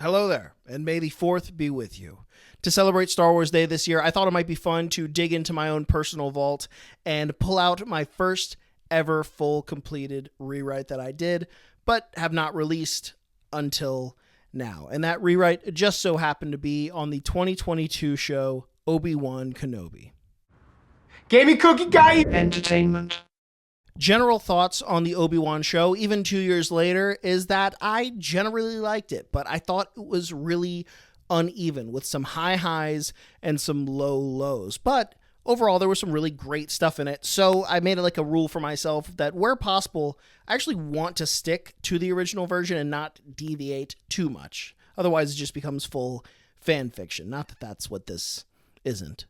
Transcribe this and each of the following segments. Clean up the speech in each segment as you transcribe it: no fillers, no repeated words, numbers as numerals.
Hello there, and may the 4th be with you. To celebrate Star Wars Day this year, I thought it might be fun to dig into my own personal vault and pull out my first ever full completed rewrite that I did, but have not released until now. And that rewrite just so happened to be on the 2022 show Obi-Wan Kenobi. Gaming cookie guy! Entertainment. General thoughts on the Obi-Wan show, even 2 years later, is that I generally liked it, but I thought it was really uneven with some high highs and some low lows. But overall, there was some really great stuff in it. So I made it like a rule for myself that where possible, I actually want to stick to the original version and not deviate too much. Otherwise, it just becomes full fan fiction. Not that that's what this isn't.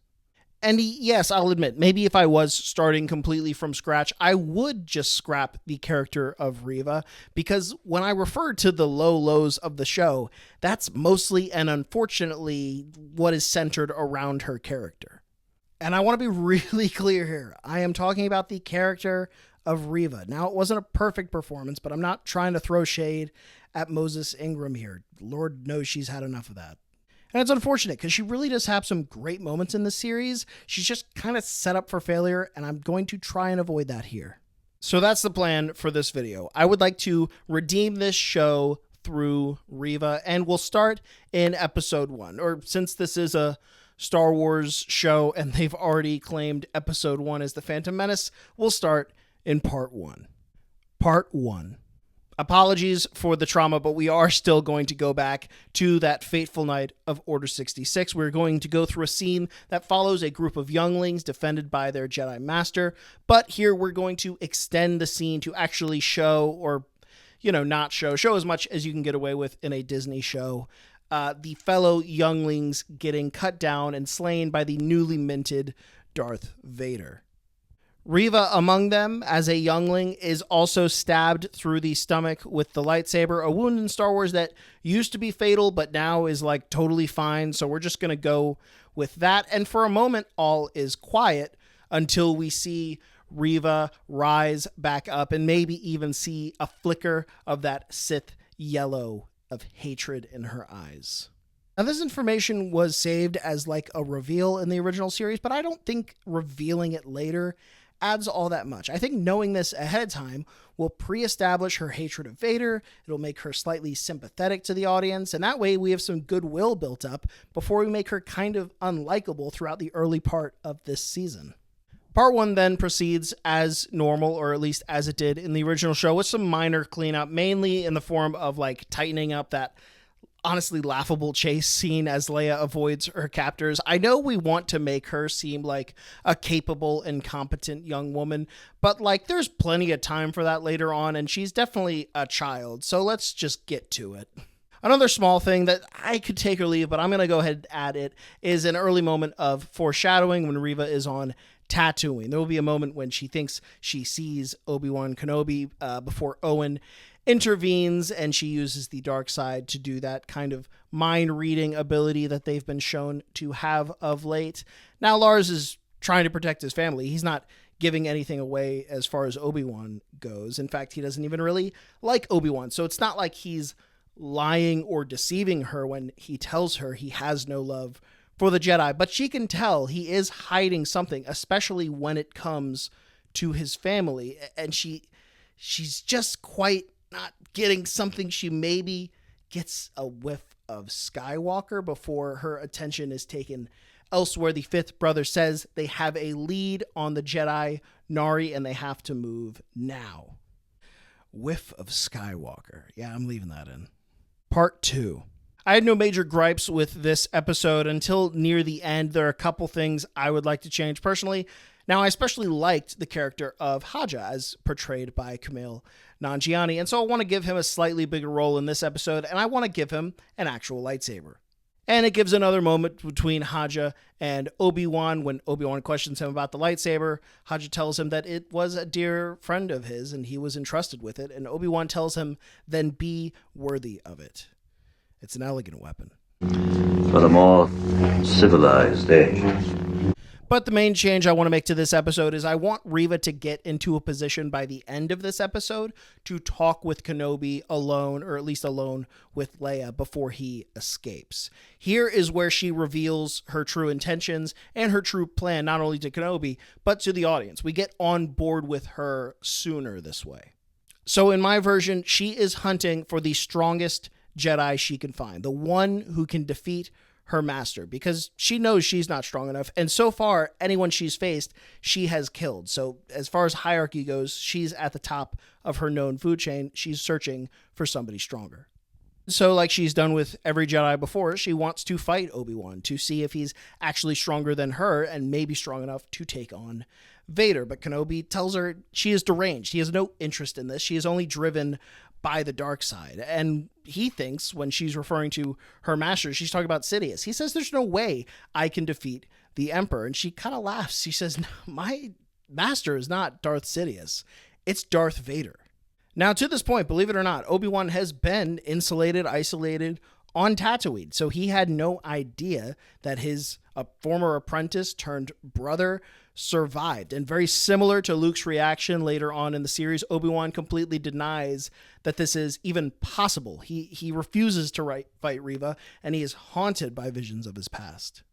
And yes, I'll admit, maybe if I was starting completely from scratch, I would just scrap the character of Reva, because when I refer to the low lows of the show, that's mostly and unfortunately what is centered around her character. And I want to be really clear here. I am talking about the character of Reva. Now, it wasn't a perfect performance, but I'm not trying to throw shade at Moses Ingram here. Lord knows she's had enough of that. And it's unfortunate because she really does have some great moments in this series. She's just kind of set up for failure, and I'm going to try and avoid that here. So that's the plan for this video. I would like to redeem this show through Reva, and we'll start in episode 1. Or since this is a Star Wars show and they've already claimed episode 1 as The Phantom Menace, we'll start in part 1. Part 1. Apologies for the trauma, but we are still going to go back to that fateful night of Order 66. We're going to go through a scene that follows a group of younglings defended by their Jedi Master, but here we're going to extend the scene to actually show, or, not show as much as you can get away with in a Disney show, the fellow younglings getting cut down and slain by the newly minted Darth Vader. Reva, among them, as a youngling, is also stabbed through the stomach with the lightsaber, a wound in Star Wars that used to be fatal, but now is totally fine, so we're just going to go with that. And for a moment, all is quiet until we see Reva rise back up and maybe even see a flicker of that Sith yellow of hatred in her eyes. Now, this information was saved as a reveal in the original series, but I don't think revealing it later adds all that much. I think knowing this ahead of time will pre-establish her hatred of Vader. It'll make her slightly sympathetic to the audience, and that way we have some goodwill built up before we make her kind of unlikable throughout the early part of this season. Part 1 then proceeds as normal, or at least as it did in the original show, with some minor cleanup, mainly in the form of tightening up that honestly laughable chase scene as Leia avoids her captors. I know we want to make her seem like a capable and competent young woman, but there's plenty of time for that later on, and she's definitely a child, so let's just get to it. Another small thing that I could take or leave, but I'm going to go ahead and add it, is an early moment of foreshadowing when Reva is on Tatooine. There will be a moment when she thinks she sees Obi-Wan Kenobi before Owen intervenes, and she uses the dark side to do that kind of mind reading ability that they've been shown to have of late. Now, Lars is trying to protect his family. He's not giving anything away as far as Obi-Wan goes. In fact, he doesn't even really like Obi-Wan, so it's not like he's lying or deceiving her when he tells her he has no love for the Jedi, but she can tell he is hiding something, especially when it comes to his family, and she's just quite not getting something. She maybe gets a whiff of Skywalker before her attention is taken elsewhere. The fifth brother says they have a lead on the Jedi Nari and they have to move now. Whiff of Skywalker. Yeah, I'm leaving that in. Part 2. I had no major gripes with this episode until near the end. There are a couple things I would like to change personally. Now, I especially liked the character of Haja as portrayed by Kumail Nanjiani, and so I want to give him a slightly bigger role in this episode, and I want to give him an actual lightsaber. And it gives another moment between Haja and Obi-Wan when Obi-Wan questions him about the lightsaber. Haja tells him that it was a dear friend of his and he was entrusted with it, and Obi-Wan tells him, then be worthy of it. It's an elegant weapon. For a more civilized age. But the main change I want to make to this episode is I want Reva to get into a position by the end of this episode to talk with Kenobi alone, or at least alone with Leia, before he escapes. Here is where she reveals her true intentions and her true plan, not only to Kenobi, but to the audience. We get on board with her sooner this way. So in my version, she is hunting for the strongest Jedi she can find, the one who can defeat her master, because she knows she's not strong enough. And so far, anyone she's faced, she has killed. So as far as hierarchy goes, she's at the top of her known food chain. She's searching for somebody stronger. So like she's done with every Jedi before, she wants to fight Obi-Wan to see if he's actually stronger than her and maybe strong enough to take on Vader. But Kenobi tells her she is deranged. He has no interest in this. She is only driven by the dark side. And he thinks when she's referring to her master, she's talking about Sidious. He says, there's no way I can defeat the Emperor. And she kind of laughs. She says, no, my master is not Darth Sidious. It's Darth Vader. Now, to this point, believe it or not, Obi-Wan has been insulated, isolated on Tatooine. So he had no idea that his former apprentice turned brother survived. And very similar to Luke's reaction later on in the series, Obi-Wan completely denies that this is even possible. He refuses to fight Reva, and he is haunted by visions of his past.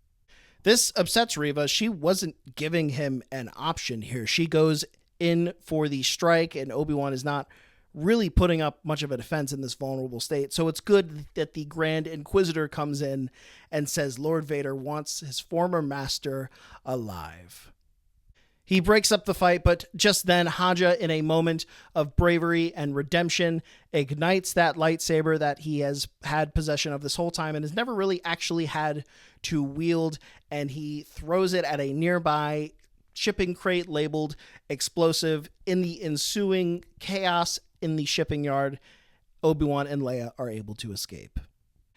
This upsets Reva. She wasn't giving him an option here. She goes in for the strike, and Obi-Wan is not really putting up much of a defense in this vulnerable state. So it's good that the Grand Inquisitor comes in and says Lord Vader wants his former master alive. He breaks up the fight, but just then Haja, in a moment of bravery and redemption, ignites that lightsaber that he has had possession of this whole time and has never really actually had to wield, and he throws it at a nearby shipping crate labeled explosive. In the ensuing chaos in the shipping yard, Obi-Wan and Leia are able to escape.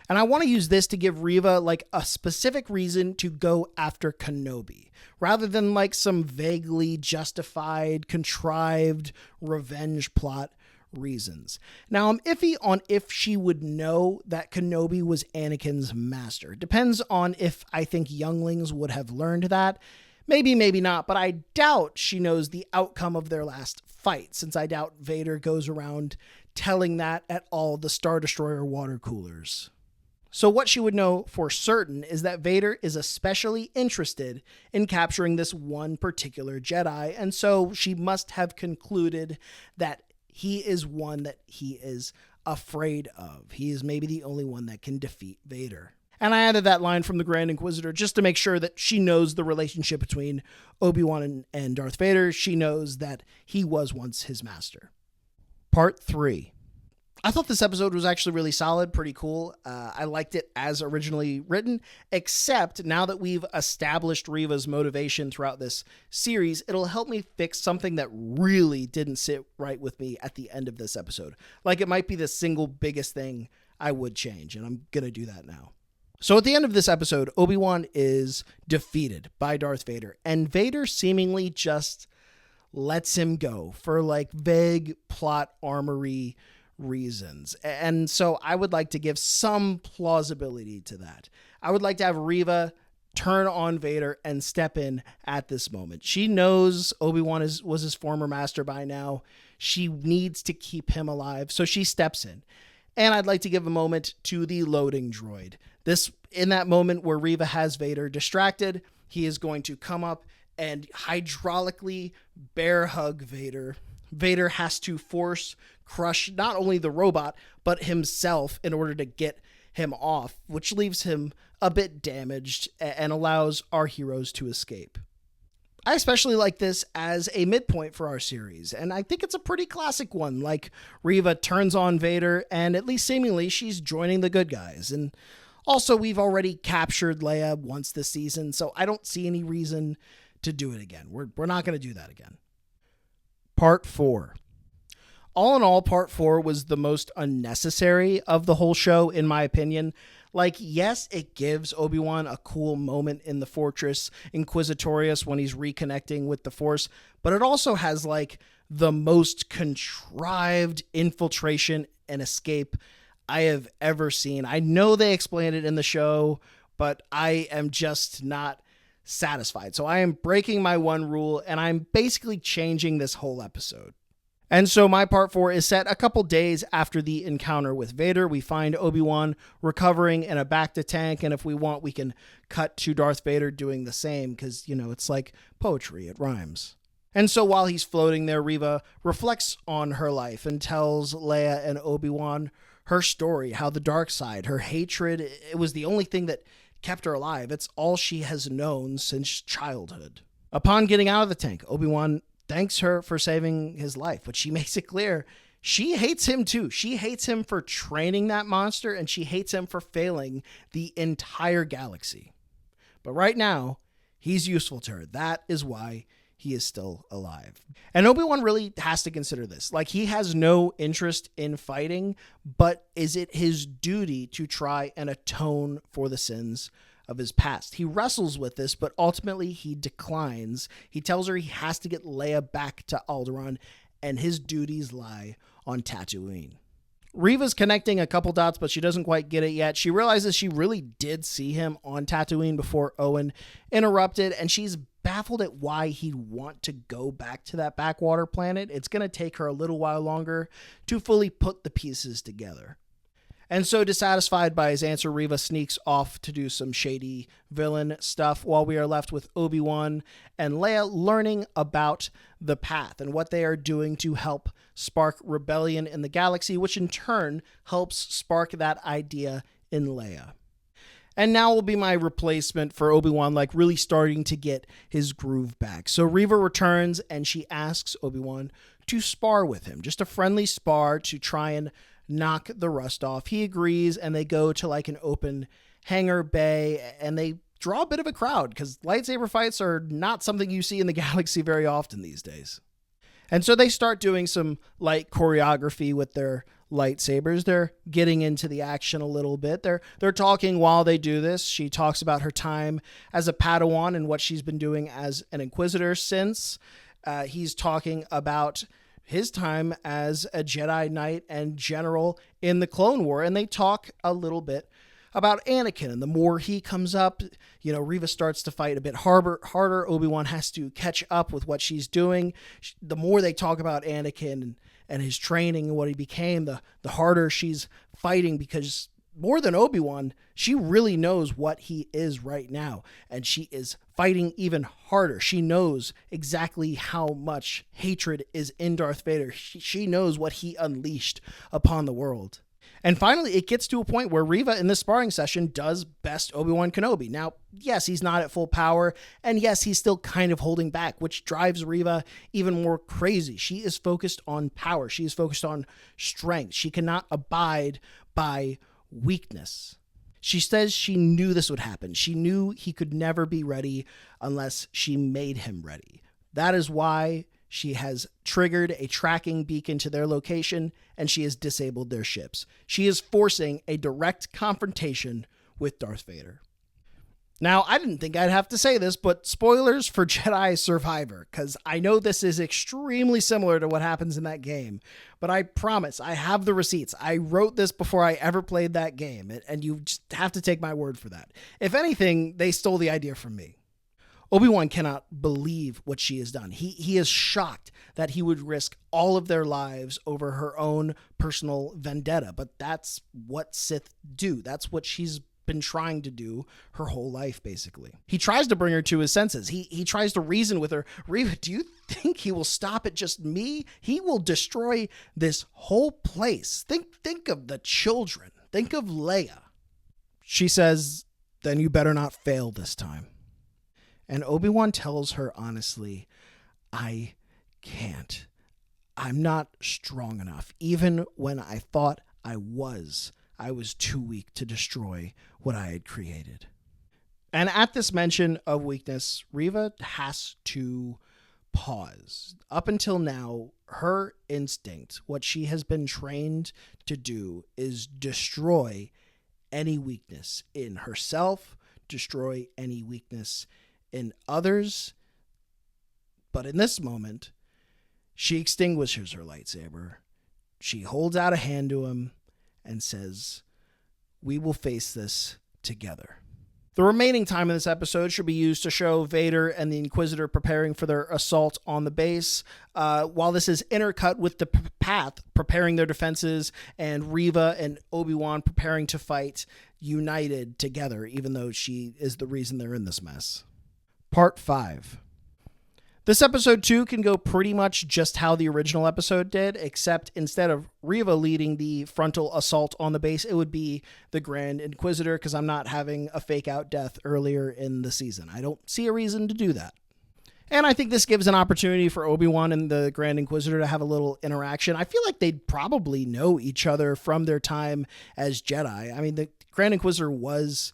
And I want to use this to give Reva like a specific reason to go after Kenobi, rather than like some vaguely justified, contrived revenge plot reasons. Now, I'm iffy on if she would know that Kenobi was Anakin's master. It depends on if I think younglings would have learned that. Maybe, maybe not, but I doubt she knows the outcome of their last fight, since I doubt Vader goes around telling that at all the Star Destroyer water coolers. So what she would know for certain is that Vader is especially interested in capturing this one particular Jedi, and so she must have concluded that he is one that he is afraid of. He is maybe the only one that can defeat Vader. And I added that line from the Grand Inquisitor just to make sure that she knows the relationship between Obi-Wan and Darth Vader. She knows that he was once his master. Part 3. I thought this episode was actually really solid, pretty cool. I liked it as originally written, except now that we've established Reva's motivation throughout this series, it'll help me fix something that really didn't sit right with me at the end of this episode. Like it might be the single biggest thing I would change, and I'm going to do that now. So at the end of this episode, Obi-Wan is defeated by Darth Vader, and Vader seemingly just lets him go for like vague plot armory reasons. And so I would like to give some plausibility to that. I would like to have Reva turn on Vader and step in at this moment. She knows Obi-Wan was his former master by now. She needs to keep him alive, so she steps in. And I'd like to give a moment to the loading droid. In that moment where Reva has Vader distracted, he is going to come up and hydraulically bear hug Vader. Vader has to force crush not only the robot, but himself in order to get him off, which leaves him a bit damaged and allows our heroes to escape. I especially like this as a midpoint for our series, and I think it's a pretty classic one. Like, Reva turns on Vader, and at least seemingly she's joining the good guys. And also, we've already captured Leia once this season, so I don't see any reason to do it again. We're not going to do that again. Part 4. All in all, Part 4 was the most unnecessary of the whole show, in my opinion. Like, yes, it gives Obi-Wan a cool moment in the Fortress Inquisitorius when he's reconnecting with the Force, but it also has, like, the most contrived infiltration and escape I have ever seen. I know they explained it in the show, but I am just not satisfied. So I am breaking my one rule, and I'm basically changing this whole episode. And so my part 4 is set a couple days after the encounter with Vader. We find Obi-Wan recovering in a bacta tank, and if we want, we can cut to Darth Vader doing the same, because, it's like poetry, it rhymes. And so while he's floating there, Reva reflects on her life and tells Leia and Obi-Wan her story, how the dark side, her hatred, it was the only thing that kept her alive. It's all she has known since childhood. Upon getting out of the tank, Obi-Wan thanks her for saving his life, but she makes it clear she hates him too. She hates him for training that monster, and she hates him for failing the entire galaxy. But right now, he's useful to her. That is why he is still alive. And Obi-Wan really has to consider this. Like, he has no interest in fighting, but is it his duty to try and atone for the sins of his past? He wrestles with this, but ultimately he declines. He tells her he has to get Leia back to Alderaan, and his duties lie on Tatooine. Reva's connecting a couple dots, but she doesn't quite get it yet. She realizes she really did see him on Tatooine before Owen interrupted, and she's baffled at why he'd want to go back to that backwater planet. It's going to take her a little while longer to fully put the pieces together. And so, dissatisfied by his answer, Reva sneaks off to do some shady villain stuff, while we are left with Obi-Wan and Leia learning about the path and what they are doing to help spark rebellion in the galaxy, which in turn helps spark that idea in Leia. And now will be my replacement for Obi-Wan, like really starting to get his groove back. So Reva returns and she asks Obi-Wan to spar with him, just a friendly spar to try and knock the rust off. He agrees, and they go to like an open hangar bay, and they draw a bit of a crowd because lightsaber fights are not something you see in the galaxy very often these days. And so they start doing some light choreography with their lightsabers. They're getting into the action a little bit. They're talking while they do this. She talks about her time as a Padawan and what she's been doing as an Inquisitor since. He's talking about his time as a Jedi Knight and General in the Clone War, and they talk a little bit about Anakin, and the more he comes up, Reva starts to fight a bit harder. Obi-Wan has to catch up with what she's doing. The more they talk about Anakin and his training and what he became, the harder she's fighting, because more than Obi-Wan, she really knows what he is right now, and she is fighting even harder. She knows exactly how much hatred is in Darth Vader. She knows what he unleashed upon the world. And finally, it gets to a point where Reva in this sparring session does best Obi-Wan Kenobi. Now, yes, he's not at full power, and yes, he's still kind of holding back, which drives Reva even more crazy. She is focused on power. She is focused on strength. She cannot abide by weakness. She says she knew this would happen. She knew he could never be ready unless she made him ready. That is why she has triggered a tracking beacon to their location, and she has disabled their ships. She is forcing a direct confrontation with Darth Vader. Now, I didn't think I'd have to say this, but spoilers for Jedi Survivor, because I know this is extremely similar to what happens in that game, but I promise I have the receipts. I wrote this before I ever played that game, and you just have to take my word for that. If anything, they stole the idea from me. Obi-Wan cannot believe what she has done. He is shocked that he would risk all of their lives over her own personal vendetta, but that's what Sith do. That's what she's been trying to do her whole life, basically. He tries to bring her to his senses. He tries to reason with her. Reva, do you think he will stop at just me? He will destroy this whole place. Think of the children. Think of Leia. She says, then you better not fail this time. And Obi-Wan tells her honestly, I can't. I'm not strong enough. Even when I thought I was too weak to destroy what I had created. And at this mention of weakness, Reva has to pause. Up until now, her instinct, what she has been trained to do, is destroy any weakness in herself, destroy any weakness in others. But in this moment, she extinguishes her lightsaber. She holds out a hand to him and says, we will face this together. The remaining time in this episode should be used to show Vader and the Inquisitor preparing for their assault on the base, while this is intercut with the path preparing their defenses and Reva and Obi-Wan preparing to fight united together, even though she is the reason they're in this mess. Part 5. This episode 2 can go pretty much just how the original episode did, except instead of Reva leading the frontal assault on the base, it would be the Grand Inquisitor, because I'm not having a fake out death earlier in the season. I don't see a reason to do that. And I think this gives an opportunity for Obi-Wan and the Grand Inquisitor to have a little interaction. I feel like they'd probably know each other from their time as Jedi. I mean, the Grand Inquisitor was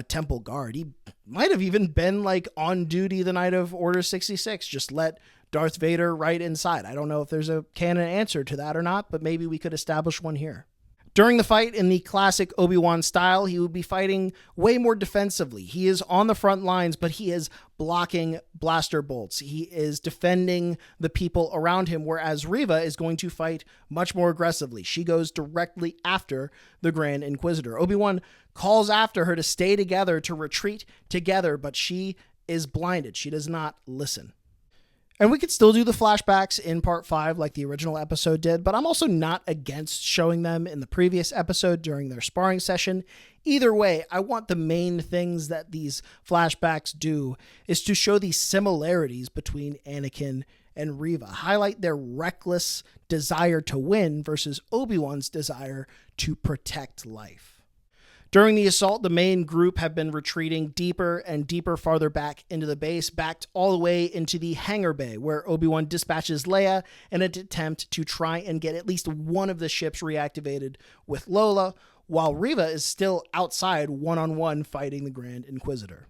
temple guard. He might have even been like on duty the night of Order 66, just let Darth Vader right inside. I don't know if there's a canon answer to that or not, but maybe we could establish one here. During the fight, in the classic Obi-Wan style, he would be fighting way more defensively. He is on the front lines, but he is blocking blaster bolts. He is defending the people around him, whereas Reva is going to fight much more aggressively. She goes directly after the Grand Inquisitor. Obi-Wan calls after her to stay together, to retreat together, but she is blinded. She does not listen. And we could still do the flashbacks in part 5 like the original episode did, but I'm also not against showing them in the previous episode during their sparring session. Either way, I want the main things that these flashbacks do is to show the similarities between Anakin and Reva, highlight their reckless desire to win versus Obi-Wan's desire to protect life. During the assault, the main group have been retreating deeper and deeper farther back into the base, backed all the way into the hangar bay, where Obi-Wan dispatches Leia in an attempt to try and get at least one of the ships reactivated with Lola, while Reva is still outside one-on-one fighting the Grand Inquisitor.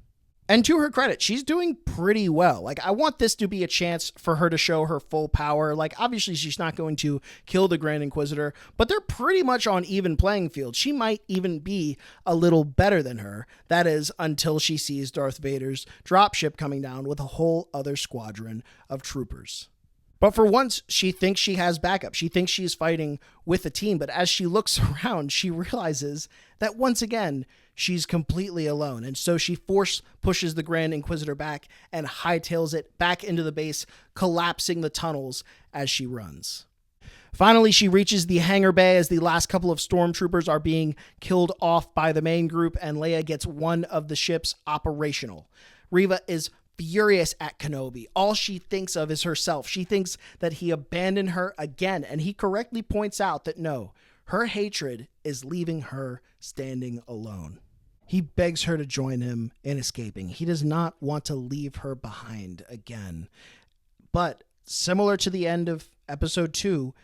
And to her credit, she's doing pretty well. Like, I want this to be a chance for her to show her full power. Like, obviously she's not going to kill the Grand Inquisitor, but they're pretty much on even playing field. She might even be a little better than her. That is, until she sees Darth Vader's dropship coming down with a whole other squadron of troopers. But for once, she thinks she has backup. She thinks she's fighting with a team, but as she looks around, she realizes that once again, she's completely alone. And so she force pushes the Grand Inquisitor back and hightails it back into the base, collapsing the tunnels as she runs. Finally, she reaches the hangar bay as the last couple of stormtroopers are being killed off by the main group, and Leia gets one of the ships operational. Reva is furious at Kenobi. All she thinks of is herself. She thinks that he abandoned her again, and he correctly points out that no, her hatred is leaving her standing alone. He begs her to join him in escaping. He does not want to leave her behind again. But similar to the end of episode 2,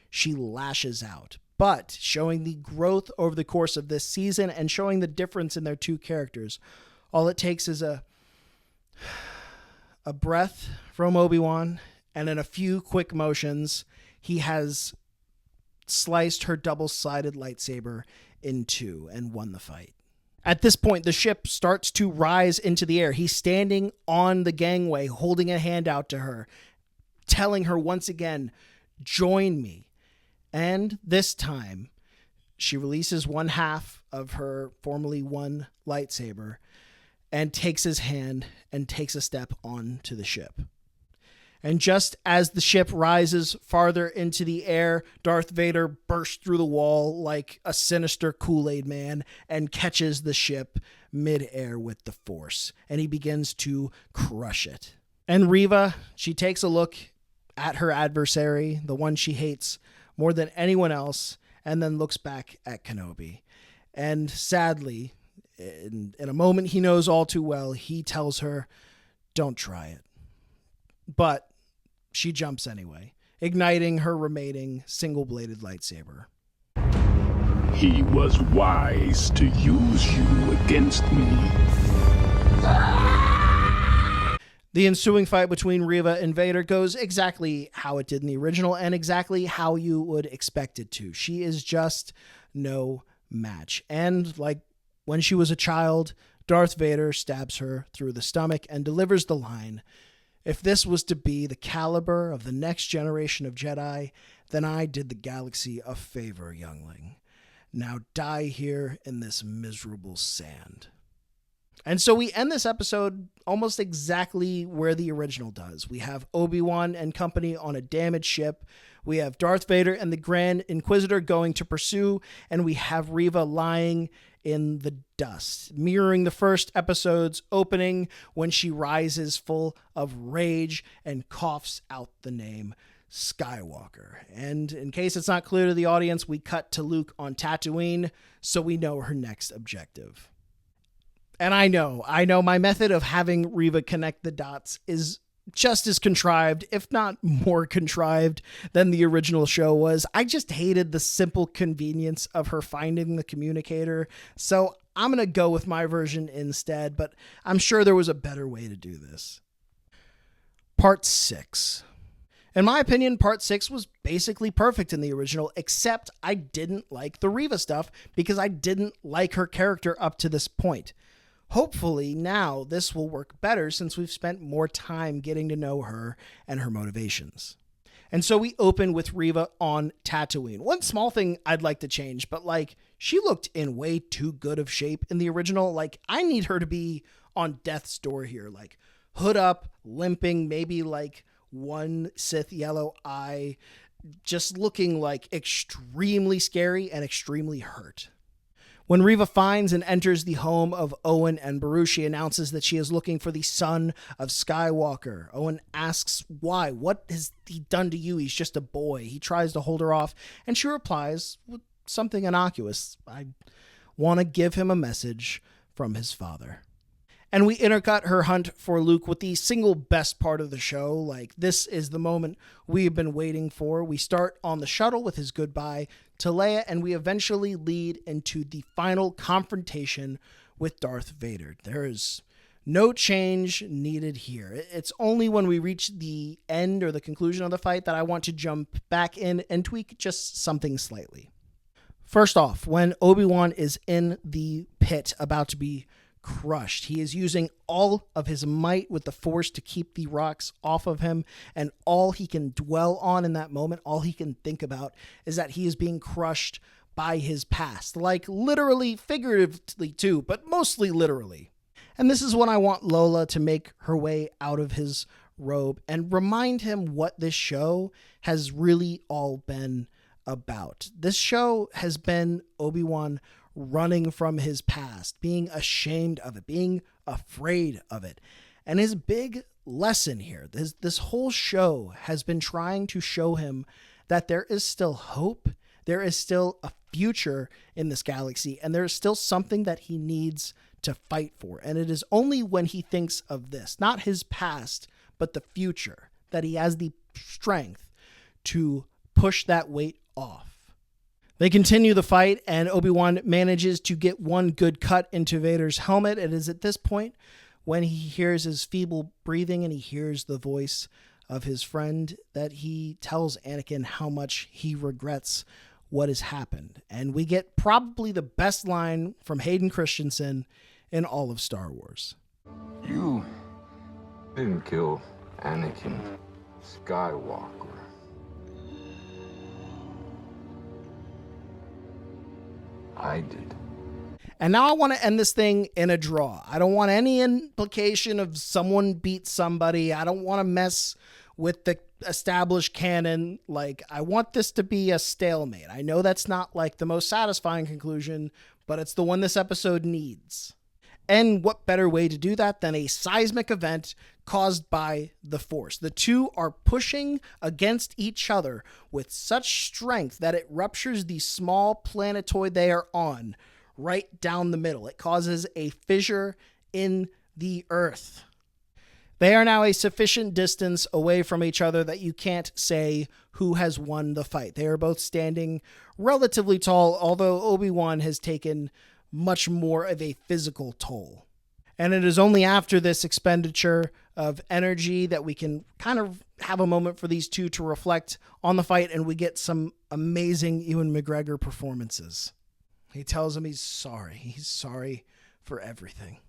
she lashes out. But showing the growth over the course of this season and showing the difference in their two characters, all it takes is a breath from Obi-Wan, and in a few quick motions, he has sliced her double-sided lightsaber in two and won the fight. At this point, the ship starts to rise into the air. He's standing on the gangway, holding a hand out to her, telling her once again, join me. And this time, she releases one half of her formerly won lightsaber and takes his hand and takes a step onto the ship. And just as the ship rises farther into the air, Darth Vader bursts through the wall like a sinister Kool-Aid man and catches the ship mid-air with the Force. And he begins to crush it. And Reva, she takes a look at her adversary, the one she hates more than anyone else, and then looks back at Kenobi. And sadly, in a moment he knows all too well, he tells her, don't try it. But she jumps anyway, igniting her remaining single-bladed lightsaber. He was wise to use you against me. The ensuing fight between Reva and Vader goes exactly how it did in the original and exactly how you would expect it to. She is just no match. And like when she was a child, Darth Vader stabs her through the stomach and delivers the line, if this was to be the caliber of the next generation of Jedi, then I did the galaxy a favor, youngling. Now die here in this miserable sand. And so we end this episode almost exactly where the original does. We have Obi-Wan and company on a damaged ship. We have Darth Vader and the Grand Inquisitor going to pursue, and we have Reva lying in the dust, mirroring the first episode's opening when she rises full of rage and coughs out the name Skywalker. And in case it's not clear to the audience, we cut to Luke on Tatooine, so we know her next objective. And I know my method of having Reva connect the dots is just as contrived, if not more contrived, than the original show was. I just hated the simple convenience of her finding the communicator, so I'm going to go with my version instead, but I'm sure there was a better way to do this. Part 6. In my opinion, Part 6 was basically perfect in the original, except I didn't like the Reva stuff because I didn't like her character up to this point. Hopefully now this will work better since we've spent more time getting to know her and her motivations. And so we open with Reva on Tatooine. One small thing I'd like to change, but she looked in way too good of shape in the original. I need her to be on death's door here, hood up, limping, maybe one Sith yellow eye, just looking extremely scary and extremely hurt. When Reva finds and enters the home of Owen and Beru, she announces that she is looking for the son of Skywalker. Owen asks why. What has he done to you? He's just a boy. He tries to hold her off, and she replies with something innocuous. I want to give him a message from his father. And we intercut her hunt for Luke with the single best part of the show. This is the moment we've been waiting for. We start on the shuttle with his goodbye to Leia, and we eventually lead into the final confrontation with Darth Vader. There is no change needed here. It's only when we reach the end or the conclusion of the fight that I want to jump back in and tweak just something slightly. First off, when Obi-Wan is in the pit about to be crushed, he is using all of his might with the Force to keep the rocks off of him, and all he can dwell on in that moment, all he can think about, is that he is being crushed by his past. Literally, figuratively too, but mostly literally. And this is when I want Lola to make her way out of his robe and remind him what this show has really all been about. This show has been Obi-Wan running from his past, being ashamed of it, being afraid of it. And his big lesson here, this whole show has been trying to show him that there is still hope, there is still a future in this galaxy, and there is still something that he needs to fight for. And it is only when he thinks of this, not his past, but the future, that he has the strength to push that weight off. They continue the fight, and Obi-Wan manages to get one good cut into Vader's helmet. It is at this point when he hears his feeble breathing and he hears the voice of his friend that he tells Anakin how much he regrets what has happened. And we get probably the best line from Hayden Christensen in all of Star Wars. You didn't kill Anakin Skywalker. I did. And now I want to end this thing in a draw. I don't want any implication of someone beat somebody. I don't want to mess with the established canon. I want this to be a stalemate. I know that's not the most satisfying conclusion, but it's the one this episode needs. And what better way to do that than a seismic event caused by the Force? The two are pushing against each other with such strength that it ruptures the small planetoid they are on right down the middle. It causes a fissure in the Earth. They are now a sufficient distance away from each other that you can't say who has won the fight. They are both standing relatively tall, although Obi-Wan has taken much more of a physical toll. And it is only after this expenditure of energy that we can kind of have a moment for these two to reflect on the fight, and we get some amazing Ewan McGregor performances. He tells him he's sorry. He's sorry for everything.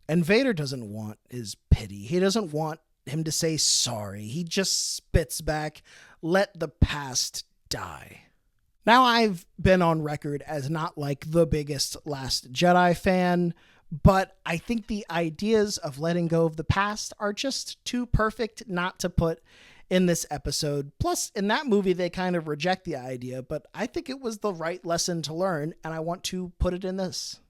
And Vader doesn't want his pity. He doesn't want him to say sorry. He just spits back, let the past die. Now, I've been on record as not the biggest Last Jedi fan, But I think the ideas of letting go of the past are just too perfect not to put in this episode. Plus, in that movie, they kind of reject the idea, but I think it was the right lesson to learn, and I want to put it in this.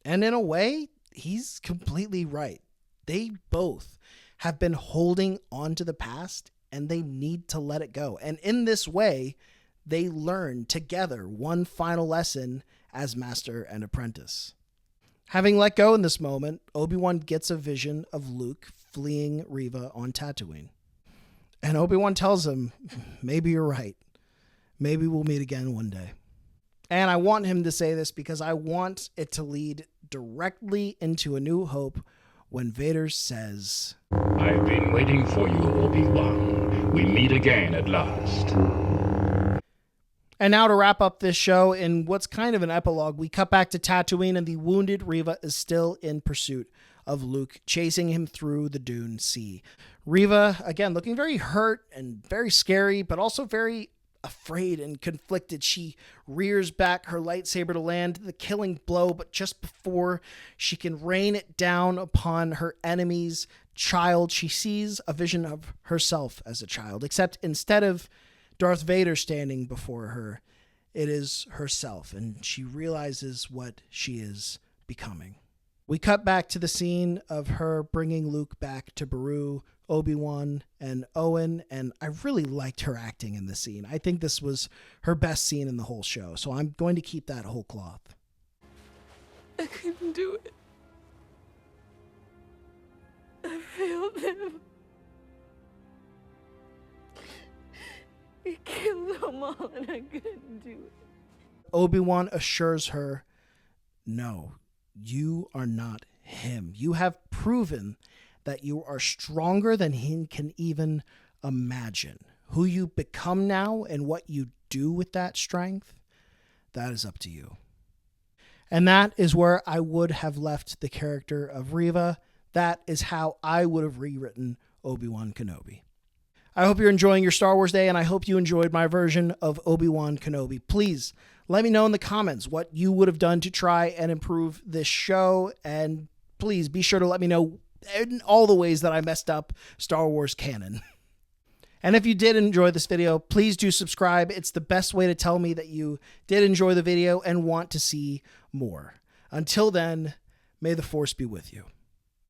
And in a way, he's completely right. They both have been holding on to the past, and they need to let it go. And in this way, they learn together one final lesson as master and apprentice. Having let go in this moment, Obi-Wan gets a vision of Luke fleeing Reva on Tatooine. And Obi-Wan tells him, maybe you're right. Maybe we'll meet again one day. And I want him to say this because I want it to lead directly into A New Hope when Vader says, I've been waiting for you, Obi-Wan. We meet again at last. And now to wrap up this show in what's kind of an epilogue, we cut back to Tatooine and the wounded Reva is still in pursuit of Luke, chasing him through the Dune Sea. Reva, again, looking very hurt and very scary, but also very afraid and conflicted. She rears back her lightsaber to land the killing blow, but just before she can rain it down upon her enemy's child, she sees a vision of herself as a child, except instead of Darth Vader standing before her, it is herself, and she realizes what she is becoming. We cut back to the scene of her bringing Luke back to Beru, Obi-Wan, and Owen, and I really liked her acting in the scene. I think this was her best scene in the whole show, so I'm going to keep that whole cloth. I couldn't do it. I failed him. He killed them all and I couldn't do it. Obi-Wan assures her, no, you are not him. You have proven that you are stronger than he can even imagine. Who you become now and what you do with that strength, that is up to you. And that is where I would have left the character of Reva. That is how I would have rewritten Obi-Wan Kenobi. I hope you're enjoying your Star Wars day, and I hope you enjoyed my version of Obi-Wan Kenobi. Please let me know in the comments what you would have done to try and improve this show, and please be sure to let me know in all the ways that I messed up Star Wars canon. And if you did enjoy this video, please do subscribe. It's the best way to tell me that you did enjoy the video and want to see more. Until then, may the Force be with you.